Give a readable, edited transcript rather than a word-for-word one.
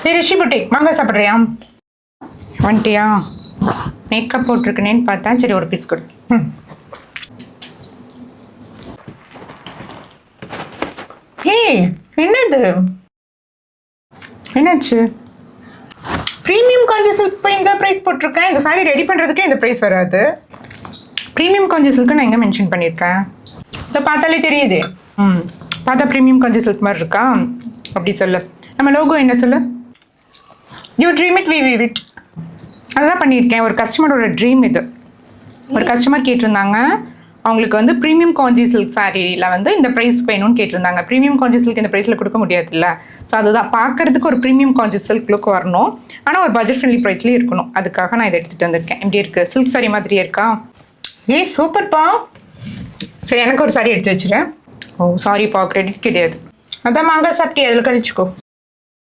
சரி ரிஷி புட்டிக் மாங்காய் சாப்பிட்றியா? வந்துட்டியா? மேக்கப் போட்டிருக்கனேன்னு பார்த்தா சரி ஒரு பீஸ் கொடு. ஏய் என்னது? என்னாச்சு? ப்ரீமியம் காஞ்சி சில்க் இப்போ இந்த ப்ரைஸ் போட்டிருக்கேன். இந்த சாரி ரெடி பண்ணுறதுக்கே இந்த ப்ரைஸ் வராது. ப்ரீமியம் காஞ்சி சில்க்கு நான் எங்கே மென்ஷன் பண்ணியிருக்கேன்? இதை பார்த்தாலே தெரியுது. பார்த்தா ப்ரீமியம் காஞ்சி சில்க் மாதிரி இருக்கா? அப்படி சொல்லு. நம்ம லோகோ என்ன சொல்லு? You dream it we weave it. அதுதான் பண்ணியிருக்கேன். ஒரு கஸ்டமரோட ட்ரீம் இது. ஒரு கஸ்டமர் கேட்டிருந்தாங்க, அவங்களுக்கு வந்து ப்ரீமியம் காஞ்சி சில்க் சாரியில் வந்து இந்த ப்ரைஸ் வேணும்னு கேட்டிருந்தாங்க. ப்ரீமியம் காஞ்சி சில்க் இந்த ப்ரைஸில் கொடுக்க முடியாதுல்ல. ஸோ அதுதான் பார்க்கறதுக்கு ஒரு ப்ரீமியம் காஞ்சி சில்க் லுக் வரணும், ஆனால் ஒரு பட்ஜெட் ஃப்ரெண்ட்லி ப்ரைஸ்லேயே இருக்கணும். அதுக்காக நான் இதை எடுத்துகிட்டு வந்திருக்கேன். எப்படி இருக்குது? சில்க் சாரி மாதிரியே இருக்கா? ஏய் சூப்பர்ப்பா. சரி எனக்கு ஒரு சாரி எடுத்து வச்சுருேன். ஓ சாரிப்பா, கிரெடிட் கிடையாது. அதான் மாங்காய் சாப்பிட்டு அதில் கழிச்சுக்கோ.